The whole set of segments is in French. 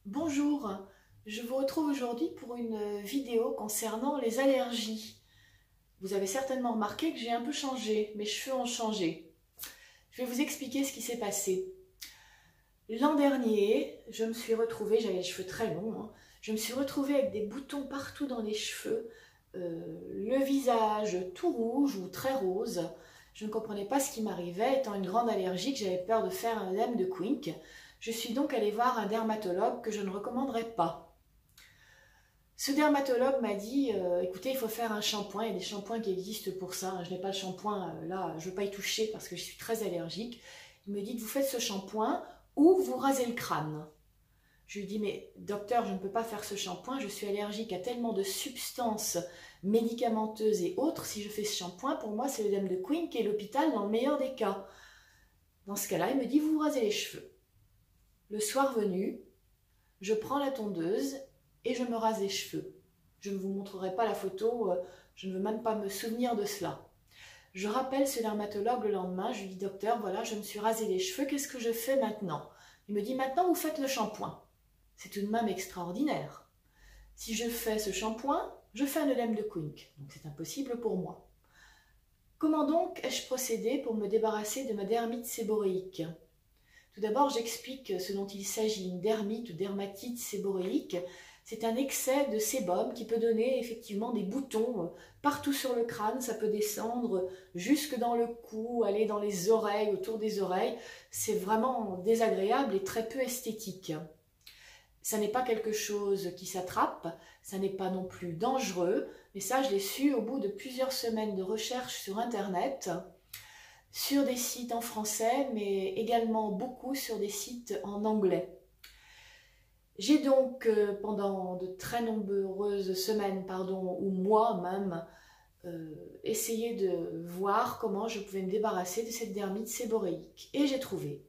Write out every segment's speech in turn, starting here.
Bonjour, je vous retrouve aujourd'hui pour une vidéo concernant les allergies. Vous avez certainement remarqué que j'ai un peu changé, mes cheveux ont changé. Je vais vous expliquer ce qui s'est passé. L'an dernier, je me suis retrouvée, j'avais les cheveux très longs, je me suis retrouvée avec des boutons partout dans les cheveux, le visage tout rouge ou très rose. Je ne comprenais pas ce qui m'arrivait, étant une grande allergique, j'avais peur de faire un œdème de Quincke. Je suis donc allée voir un dermatologue que je ne recommanderais pas. Ce dermatologue m'a dit, écoutez, il faut faire un shampoing, il y a des shampoings qui existent pour ça, je n'ai pas le shampoing, là, je ne veux pas y toucher parce que je suis très allergique. Il me dit, vous faites ce shampoing ou vous rasez le crâne. Je lui dis, mais docteur, je ne peux pas faire ce shampoing, je suis allergique à tellement de substances médicamenteuses et autres, si je fais ce shampoing, pour moi c'est l'œdème de Quincke et l'hôpital dans le meilleur des cas. Dans ce cas-là, il me dit, vous rasez les cheveux. Le soir venu, je prends la tondeuse et je me rase les cheveux. Je ne vous montrerai pas la photo, je ne veux même pas me souvenir de cela. Je rappelle ce dermatologue le lendemain, je lui dis, docteur, voilà, je me suis rasé les cheveux, qu'est-ce que je fais maintenant? Il me dit, maintenant vous faites le shampoing. C'est tout de même extraordinaire. Si je fais ce shampoing, je fais un œdème de Quincke, donc c'est impossible pour moi. Comment donc ai-je procédé pour me débarrasser de ma dermite séboréique? Tout d'abord, j'explique ce dont il s'agit. Une dermite ou dermatite séboréique, c'est un excès de sébum qui peut donner effectivement des boutons partout sur le crâne. Ça peut descendre jusque dans le cou, aller dans les oreilles, autour des oreilles. C'est vraiment désagréable et très peu esthétique. Ça n'est pas quelque chose qui s'attrape, ça n'est pas non plus dangereux, mais ça, je l'ai su au bout de plusieurs semaines de recherche sur Internet, sur des sites en français, mais également beaucoup sur des sites en anglais. J'ai donc, pendant de très nombreuses semaines, ou mois même, essayé de voir comment je pouvais me débarrasser de cette dermite séboréique. Et j'ai trouvé.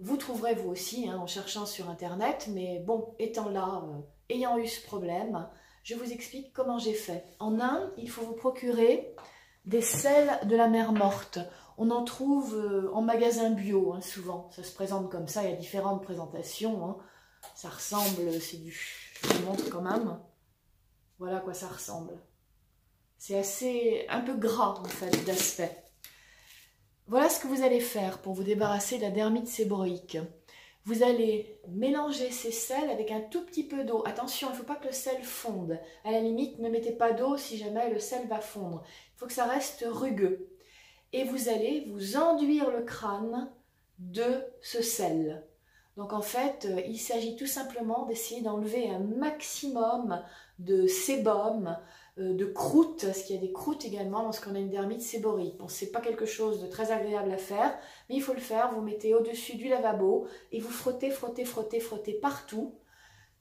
Vous trouverez vous aussi en cherchant sur Internet, mais bon, étant là, ayant eu ce problème, je vous explique comment j'ai fait. En Inde, il faut vous procurer des sels de la mer morte. On en trouve en magasin bio, souvent. Ça se présente comme ça, il y a différentes présentations. Ça ressemble, c'est du... Je vous montre quand même. Voilà à quoi ça ressemble. C'est assez, un peu gras en fait d'aspect. Voilà ce que vous allez faire pour vous débarrasser de la dermite séboréique. Vous allez mélanger ces sels avec un tout petit peu d'eau. Attention, il ne faut pas que le sel fonde. À la limite, ne mettez pas d'eau si jamais le sel va fondre. Il faut que ça reste rugueux. Et vous allez vous enduire le crâne de ce sel. Donc en fait, il s'agit tout simplement d'essayer d'enlever un maximum de sébum, de croûte, parce qu'il y a des croûtes également lorsqu'on a une dermite séboréique. Bon, c'est pas quelque chose de très agréable à faire, mais il faut le faire. Vous mettez au-dessus du lavabo et vous frottez, frottez, frottez, frottez partout.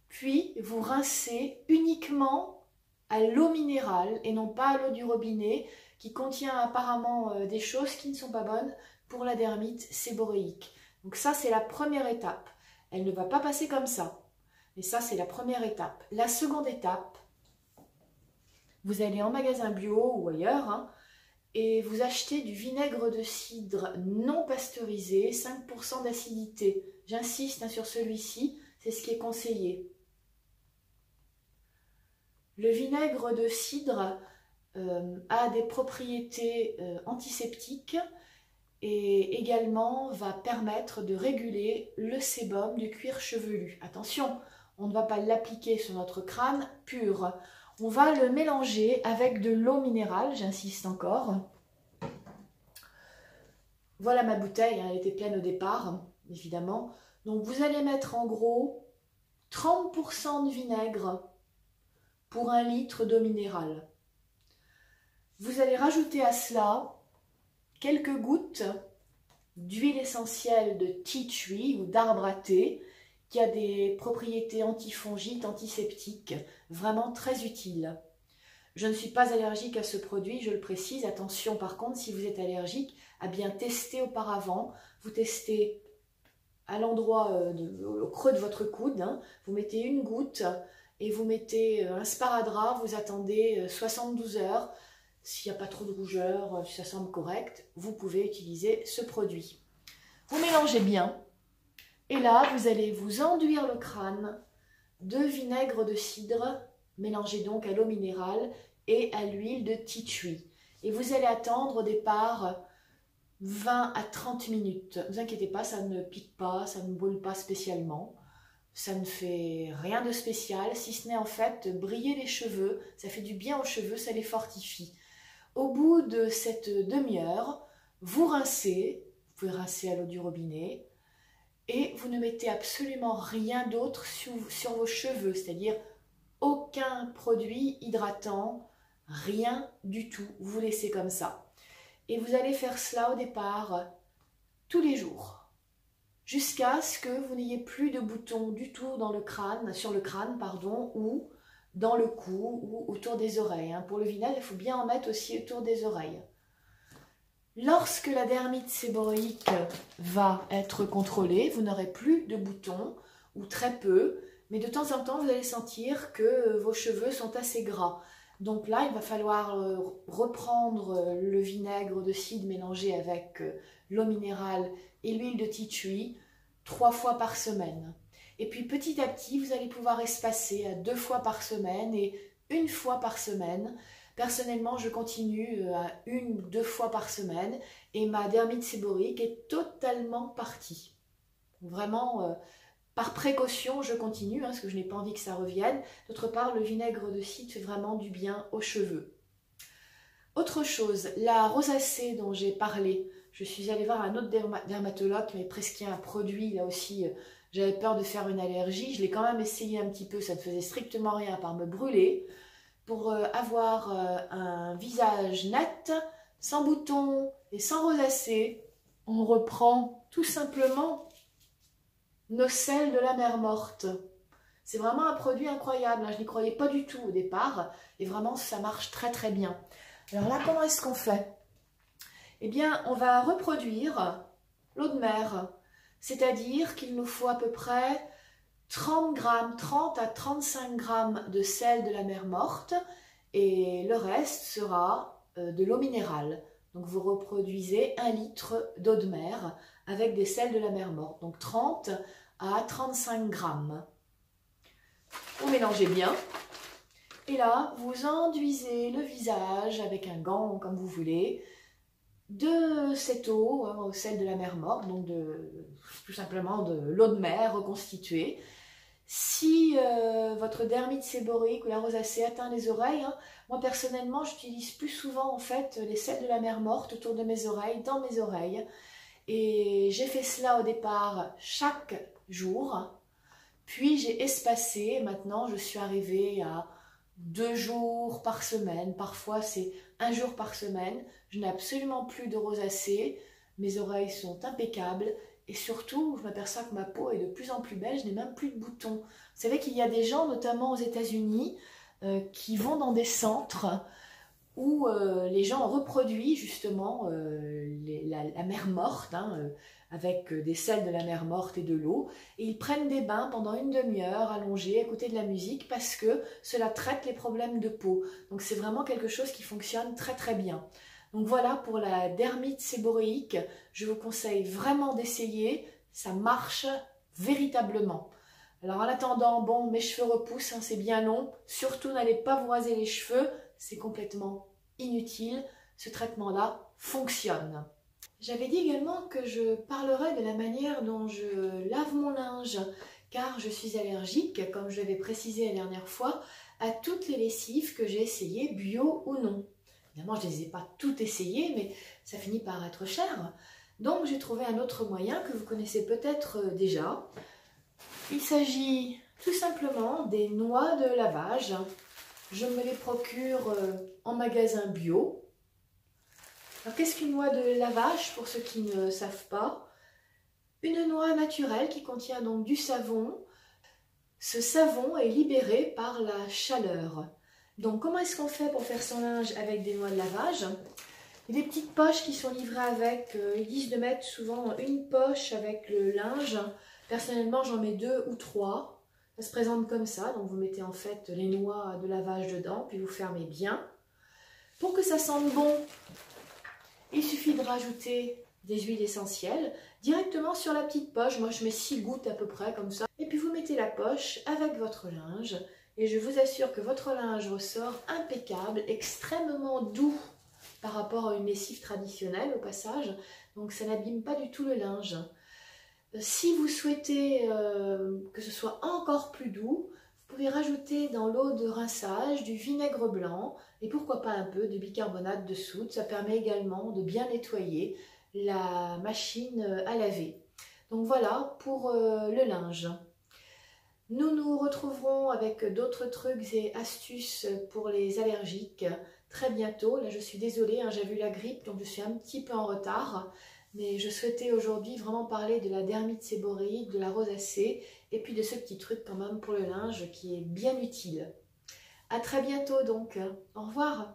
Puis vous rincez uniquement à l'eau minérale et non pas à l'eau du robinet qui contient apparemment des choses qui ne sont pas bonnes pour la dermite séboréique. Donc ça, c'est la première étape. Elle ne va pas passer comme ça. Mais ça, c'est la première étape. La seconde étape, vous allez en magasin bio ou ailleurs et vous achetez du vinaigre de cidre non pasteurisé, 5% d'acidité. J'insiste sur celui-ci, c'est ce qui est conseillé. Le vinaigre de cidre a des propriétés antiseptiques et également va permettre de réguler le sébum du cuir chevelu. Attention, on ne va pas l'appliquer sur notre crâne pur. On va le mélanger avec de l'eau minérale, j'insiste encore. Voilà ma bouteille, elle était pleine au départ, évidemment. Donc vous allez mettre en gros 30% de vinaigre pour 1 litre d'eau minérale. Vous allez rajouter à cela quelques gouttes d'huile essentielle de tea tree ou d'arbre à thé qui a des propriétés antifongiques, antiseptiques, vraiment très utiles. Je ne suis pas allergique à ce produit, je le précise. Attention par contre, si vous êtes allergique, à bien tester auparavant. Vous testez à l'endroit, au creux de votre coude, vous mettez une goutte et vous mettez un sparadrap, vous attendez 72 heures. S'il n'y a pas trop de rougeur, si ça semble correct, vous pouvez utiliser ce produit. Vous mélangez bien. Et là, vous allez vous enduire le crâne de vinaigre de cidre, mélangé donc à l'eau minérale et à l'huile de tea tree. Et vous allez attendre au départ 20 à 30 minutes. Ne vous inquiétez pas, ça ne pique pas, ça ne brûle pas spécialement. Ça ne fait rien de spécial, si ce n'est en fait briller les cheveux. Ça fait du bien aux cheveux, ça les fortifie. Au bout de cette demi-heure, vous rincez. Vous pouvez rincer à l'eau du robinet. Et vous ne mettez absolument rien d'autre sur vos cheveux, c'est-à-dire aucun produit hydratant, rien du tout. Vous vous laissez comme ça. Et vous allez faire cela au départ tous les jours, jusqu'à ce que vous n'ayez plus de boutons du tout dans le crâne, sur le crâne, pardon, ou dans le cou ou autour des oreilles. Pour le vinaigre, il faut bien en mettre aussi autour des oreilles. Lorsque la dermite séborréique va être contrôlée, vous n'aurez plus de boutons, ou très peu, mais de temps en temps, vous allez sentir que vos cheveux sont assez gras. Donc là, il va falloir reprendre le vinaigre de cidre mélangé avec l'eau minérale et l'huile de tea tree 3 fois par semaine. Et puis petit à petit, vous allez pouvoir espacer à 2 fois par semaine et 1 fois par semaine. Personnellement, je continue à 1 ou 2 fois par semaine et ma dermite séborréique est totalement partie. Vraiment, par précaution, je continue parce que je n'ai pas envie que ça revienne. D'autre part, le vinaigre de cidre fait vraiment du bien aux cheveux. Autre chose, la rosacée dont j'ai parlé. Je suis allée voir un autre dermatologue, mais presque un produit, là aussi, j'avais peur de faire une allergie. Je l'ai quand même essayé un petit peu, ça ne faisait strictement rien à part me brûler. Pour avoir un visage net, sans boutons et sans rosacée, on reprend tout simplement nos sels de la mer morte. C'est vraiment un produit incroyable, je n'y croyais pas du tout au départ, et vraiment ça marche très très bien. Alors là, comment est-ce qu'on fait? Eh bien, on va reproduire l'eau de mer, c'est-à-dire qu'il nous faut à peu près 30 à 35 grammes de sel de la mer morte et le reste sera de l'eau minérale. Donc vous reproduisez 1 litre d'eau de mer avec des sels de la mer morte, donc 30 à 35 grammes. Vous mélangez bien et là vous enduisez le visage avec un gant comme vous voulez de cette eau au sel de la mer morte, donc tout simplement de l'eau de mer reconstituée. Si votre dermite séborréique ou la rosacée atteint les oreilles, moi personnellement j'utilise plus souvent en fait les sels de la mer morte autour de mes oreilles, dans mes oreilles. Et j'ai fait cela au départ chaque jour, puis j'ai espacé, maintenant je suis arrivée à 2 jours par semaine, parfois c'est 1 jour par semaine. Je n'ai absolument plus de rosacée, mes oreilles sont impeccables. Et surtout, je m'aperçois que ma peau est de plus en plus belle, je n'ai même plus de boutons. Vous savez qu'il y a des gens, notamment aux États-Unis, qui vont dans des centres où les gens reproduisent justement la mer morte, avec des sels de la mer morte et de l'eau, et ils prennent des bains pendant 1 demi-heure allongés, à écouter de la musique, parce que cela traite les problèmes de peau. Donc c'est vraiment quelque chose qui fonctionne très très bien. Donc voilà pour la dermite séborréique, je vous conseille vraiment d'essayer, ça marche véritablement. Alors en attendant, bon, mes cheveux repoussent, c'est bien long, surtout n'allez pas vous raser les cheveux, c'est complètement inutile, ce traitement-là fonctionne. J'avais dit également que je parlerais de la manière dont je lave mon linge, car je suis allergique, comme je l'avais précisé la dernière fois, à toutes les lessives que j'ai essayées, bio ou non. Évidemment, je ne les ai pas toutes essayées, mais ça finit par être cher. Donc, j'ai trouvé un autre moyen que vous connaissez peut-être déjà. Il s'agit tout simplement des noix de lavage. Je me les procure en magasin bio. Alors, qu'est-ce qu'une noix de lavage pour ceux qui ne savent pas? Une noix naturelle qui contient donc du savon. Ce savon est libéré par la chaleur. Donc, comment est-ce qu'on fait pour faire son linge avec des noix de lavage? Il y a des petites poches qui sont livrées avec. Ils disent de mettre souvent une poche avec le linge. Personnellement, j'en mets 2 ou 3. Ça se présente comme ça. Donc, vous mettez en fait les noix de lavage dedans, puis vous fermez bien. Pour que ça sente bon, il suffit de rajouter des huiles essentielles directement sur la petite poche. Moi, je mets 6 gouttes à peu près comme ça. Et puis, vous mettez la poche avec votre linge. Et je vous assure que votre linge ressort impeccable, extrêmement doux par rapport à une lessive traditionnelle au passage. Donc, ça n'abîme pas du tout le linge. Si vous souhaitez que ce soit encore plus doux, vous pouvez rajouter dans l'eau de rinçage du vinaigre blanc et pourquoi pas un peu de bicarbonate de soude. Ça permet également de bien nettoyer la machine à laver. Donc voilà pour le linge. Nous nous retrouverons avec d'autres trucs et astuces pour les allergiques très bientôt. Là, je suis désolée, hein, j'ai eu la grippe, donc je suis un petit peu en retard. Mais je souhaitais aujourd'hui vraiment parler de la dermite séborrhéique, de la rosacée, et puis de ce petit truc quand même pour le linge qui est bien utile. À très bientôt donc. Au revoir.